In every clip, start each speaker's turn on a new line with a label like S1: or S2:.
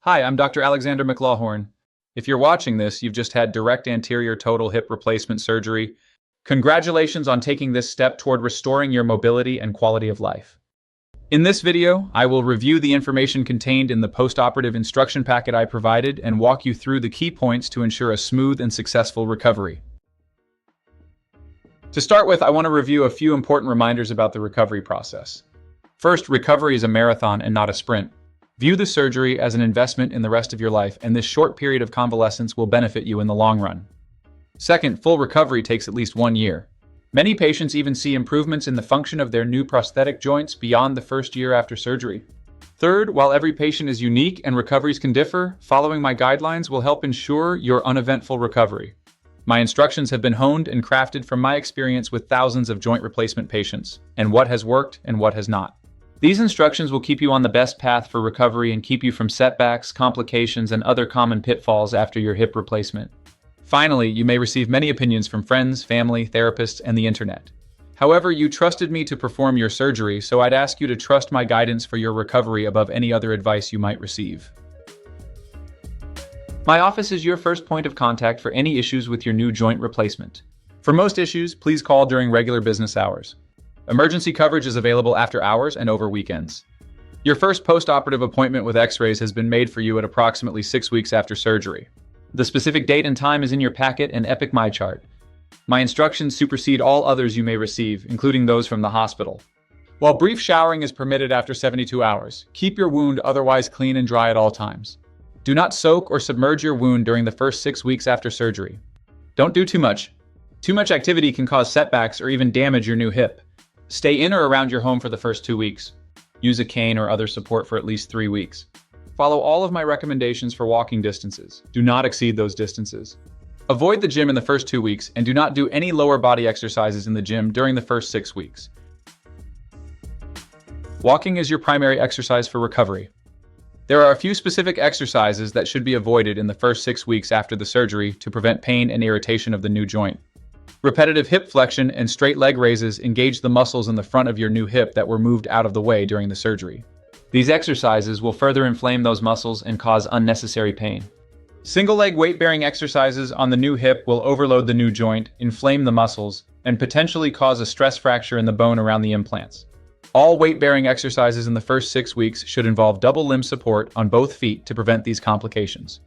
S1: Hi, I'm Dr. Alexander McLawhorn. If you're watching this, you've just had direct anterior total hip replacement surgery. Congratulations on taking this step toward restoring your mobility and quality of life. In this video, I will review the information contained in the postoperative instruction packet I provided and walk you through the key points to ensure a smooth and successful recovery. To start with, I want to review a few important reminders about the recovery process. First, recovery is a marathon and not a sprint. View the surgery as an investment in the rest of your life, and this short period of convalescence will benefit you in the long run. Second, full recovery takes at least 1 year. Many patients even see improvements in the function of their new prosthetic joints beyond the first year after surgery. Third, while every patient is unique and recoveries can differ, following my guidelines will help ensure your uneventful recovery. My instructions have been honed and crafted from my experience with thousands of joint replacement patients, and what has worked and what has not. These instructions will keep you on the best path for recovery and keep you from setbacks, complications, and other common pitfalls after your hip replacement. Finally, you may receive many opinions from friends, family, therapists, and the internet. However, you trusted me to perform your surgery, so I'd ask you to trust my guidance for your recovery above any other advice you might receive. My office is your first point of contact for any issues with your new joint replacement. For most issues, please call during regular business hours. Emergency coverage is available after hours and over weekends. Your first post-operative appointment with X-rays has been made for you at approximately 6 weeks after surgery. The specific date and time is in your packet and Epic MyChart. My instructions supersede all others you may receive, including those from the hospital. While brief showering is permitted after 72 hours, keep your wound otherwise clean and dry at all times. Do not soak or submerge your wound during the first 6 weeks after surgery. Don't do too much. Too much activity can cause setbacks or even damage your new hip. Stay in or around your home for the first 2 weeks. Use a cane or other support for at least 3 weeks. Follow all of my recommendations for walking distances. Do not exceed those distances. Avoid the gym in the first 2 weeks and do not do any lower body exercises in the gym during the first 6 weeks. Walking is your primary exercise for recovery. There are a few specific exercises that should be avoided in the first 6 weeks after the surgery to prevent pain and irritation of the new joint. Repetitive hip flexion and straight leg raises engage the muscles in the front of your new hip that were moved out of the way during the surgery. These exercises will further inflame those muscles and cause unnecessary pain. Single leg weight-bearing exercises on the new hip will overload the new joint, inflame the muscles, and potentially cause a stress fracture in the bone around the implants. All weight-bearing exercises in the first 6 weeks should involve double limb support on both feet to prevent these complications.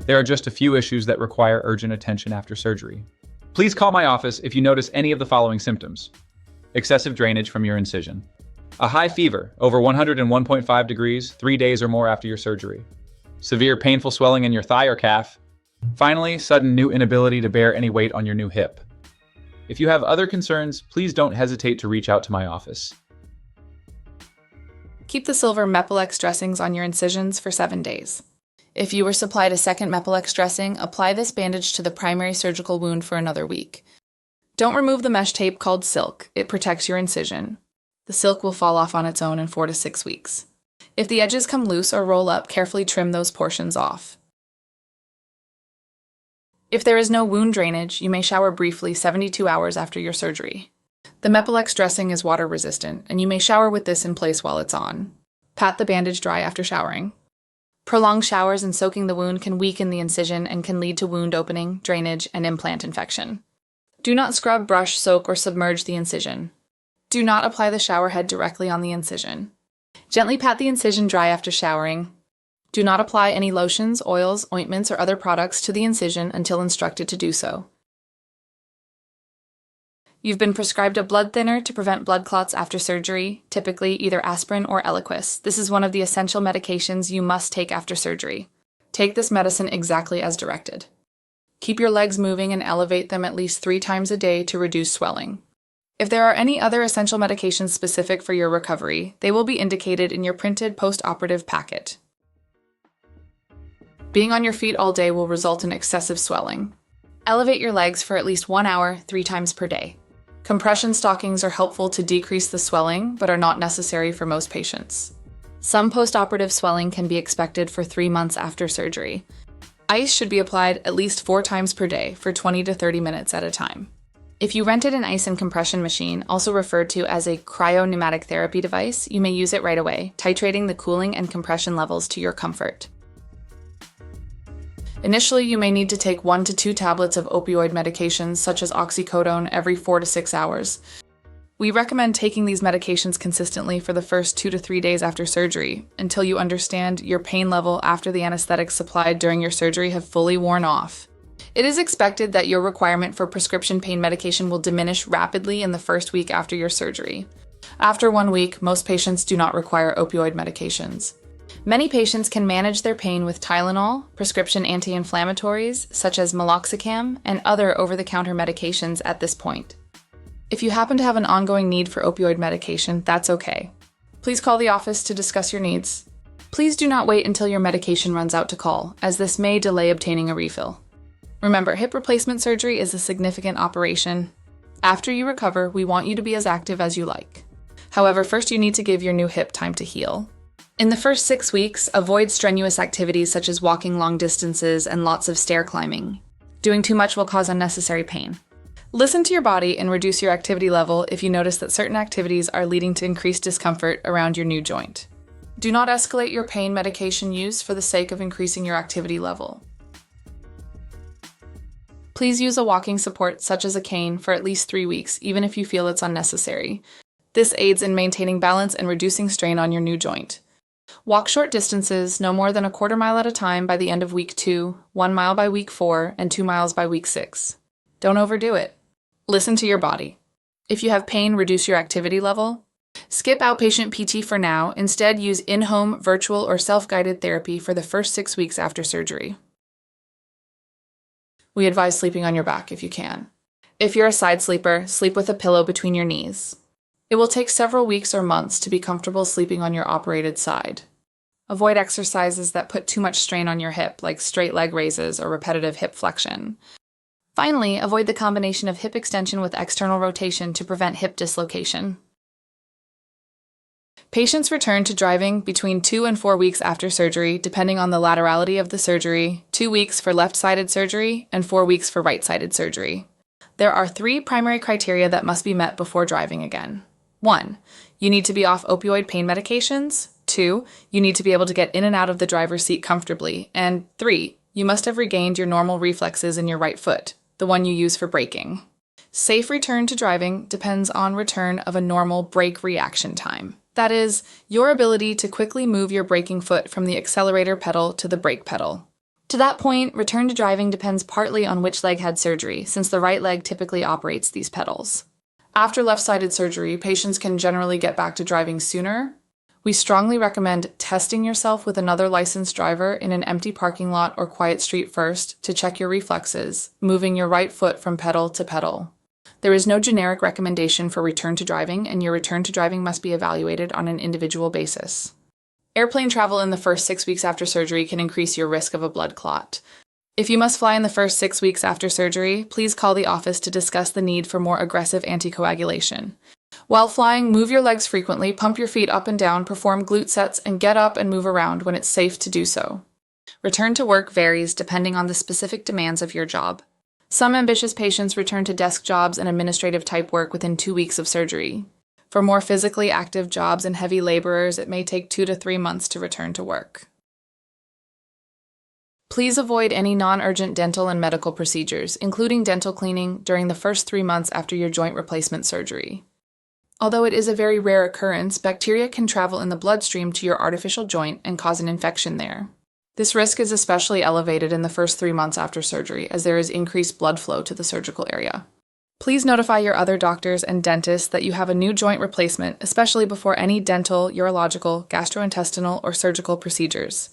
S1: There are just a few issues that require urgent attention after surgery. Please call my office if you notice any of the following symptoms. Excessive drainage from your incision. A high fever, over 101.5 degrees, 3 days or more after your surgery. Severe painful swelling in your thigh or calf. Finally, sudden new inability to bear any weight on your new hip. If you have other concerns, please don't hesitate to reach out to my office.
S2: Keep the silver Mepilex dressings on your incisions for 7 days. If you were supplied a second Mepilex dressing, apply this bandage to the primary surgical wound for another week. Don't remove the mesh tape called silk. It protects your incision. The silk will fall off on its own in 4 to 6 weeks. If the edges come loose or roll up, carefully trim those portions off. If there is no wound drainage, you may shower briefly 72 hours after your surgery. The Mepilex dressing is water resistant, and you may shower with this in place while it's on. Pat the bandage dry after showering. Prolonged showers and soaking the wound can weaken the incision and can lead to wound opening, drainage, and implant infection. Do not scrub, brush, soak, or submerge the incision. Do not apply the shower head directly on the incision. Gently pat the incision dry after showering. Do not apply any lotions, oils, ointments, or other products to the incision until instructed to do so. You've been prescribed a blood thinner to prevent blood clots after surgery, typically either aspirin or Eliquis. This is one of the essential medications you must take after surgery. Take this medicine exactly as directed. Keep your legs moving and elevate them at least 3 times a day to reduce swelling. If there are any other essential medications specific for your recovery, they will be indicated in your printed post-operative packet. Being on your feet all day will result in excessive swelling. Elevate your legs for at least 1 hour, 3 times per day. Compression stockings are helpful to decrease the swelling, but are not necessary for most patients. Some postoperative swelling can be expected for 3 months after surgery. Ice should be applied at least 4 times per day for 20 to 30 minutes at a time. If you rented an ice and compression machine, also referred to as a cryopneumatic therapy device, you may use it right away, titrating the cooling and compression levels to your comfort. Initially, you may need to take 1 to 2 tablets of opioid medications such as oxycodone every 4 to 6 hours. We recommend taking these medications consistently for the first 2 to 3 days after surgery, until you understand your pain level after the anesthetics supplied during your surgery have fully worn off. It is expected that your requirement for prescription pain medication will diminish rapidly in the first week after your surgery. After 1 week, most patients do not require opioid medications. Many patients can manage their pain with Tylenol, prescription anti-inflammatories such as meloxicam, and other over-the-counter medications at this point. If you happen to have an ongoing need for opioid medication, that's okay. Please call the office to discuss your needs. Please do not wait until your medication runs out to call, as this may delay obtaining a refill. Remember, hip replacement surgery is a significant operation. After you recover, we want you to be as active as you like. However, first you need to give your new hip time to heal. In the first 6 weeks, avoid strenuous activities such as walking long distances and lots of stair climbing. Doing too much will cause unnecessary pain. Listen to your body and reduce your activity level if you notice that certain activities are leading to increased discomfort around your new joint. Do not escalate your pain medication use for the sake of increasing your activity level. Please use a walking support such as a cane for at least 3 weeks, even if you feel it's unnecessary. This aids in maintaining balance and reducing strain on your new joint. Walk short distances, no more than a quarter mile at a time by the end of week 2, 1 mile by week 4, and 2 miles by week 6. Don't overdo it. Listen to your body. If you have pain, reduce your activity level. Skip outpatient PT for now. Instead, use in-home, virtual, or self-guided therapy for the first 6 weeks after surgery. We advise sleeping on your back if you can. If you're a side sleeper, sleep with a pillow between your knees. It will take several weeks or months to be comfortable sleeping on your operated side. Avoid exercises that put too much strain on your hip, like straight leg raises or repetitive hip flexion. Finally, avoid the combination of hip extension with external rotation to prevent hip dislocation. Patients return to driving between 2 and 4 weeks after surgery, depending on the laterality of the surgery, 2 weeks for left-sided surgery, and 4 weeks for right-sided surgery. There are 3 primary criteria that must be met before driving again. 1. You need to be off opioid pain medications. 2. You need to be able to get in and out of the driver's seat comfortably. And 3. You must have regained your normal reflexes in your right foot, the one you use for braking. Safe return to driving depends on return of a normal brake reaction time. That is, your ability to quickly move your braking foot from the accelerator pedal to the brake pedal. To that point, return to driving depends partly on which leg had surgery, since the right leg typically operates these pedals. After left-sided surgery, patients can generally get back to driving sooner. We strongly recommend testing yourself with another licensed driver in an empty parking lot or quiet street first to check your reflexes, moving your right foot from pedal to pedal. There is no generic recommendation for return to driving, and your return to driving must be evaluated on an individual basis. Airplane travel in the first 6 weeks after surgery can increase your risk of a blood clot. If you must fly in the first 6 weeks after surgery, please call the office to discuss the need for more aggressive anticoagulation. While flying, move your legs frequently, pump your feet up and down, perform glute sets, and get up and move around when it's safe to do so. Return to work varies depending on the specific demands of your job. Some ambitious patients return to desk jobs and administrative type work within 2 weeks of surgery. For more physically active jobs and heavy laborers, it may take 2 to 3 months to return to work. Please avoid any non-urgent dental and medical procedures, including dental cleaning, during the first 3 months after your joint replacement surgery. Although it is a very rare occurrence, bacteria can travel in the bloodstream to your artificial joint and cause an infection there. This risk is especially elevated in the first 3 months after surgery, as there is increased blood flow to the surgical area. Please notify your other doctors and dentists that you have a new joint replacement, especially before any dental, urological, gastrointestinal, or surgical procedures.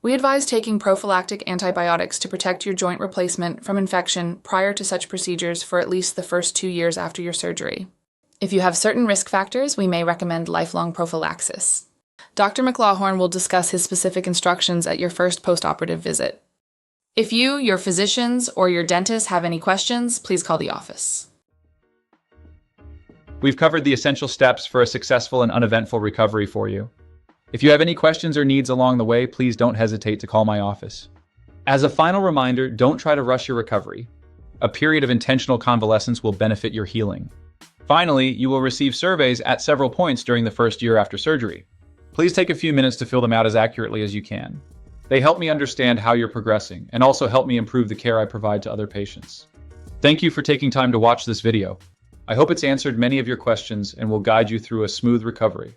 S2: We advise taking prophylactic antibiotics to protect your joint replacement from infection prior to such procedures for at least the first 2 years after your surgery. If you have certain risk factors, we may recommend lifelong prophylaxis. Dr. McLawhorn will discuss his specific instructions at your first postoperative visit. If you, your physicians, or your dentist have any questions, please call the office.
S1: We've covered the essential steps for a successful and uneventful recovery for you. If you have any questions or needs along the way, please don't hesitate to call my office. As a final reminder, don't try to rush your recovery. A period of intentional convalescence will benefit your healing. Finally, you will receive surveys at several points during the first year after surgery. Please take a few minutes to fill them out as accurately as you can. They help me understand how you're progressing and also help me improve the care I provide to other patients. Thank you for taking time to watch this video. I hope it's answered many of your questions and will guide you through a smooth recovery.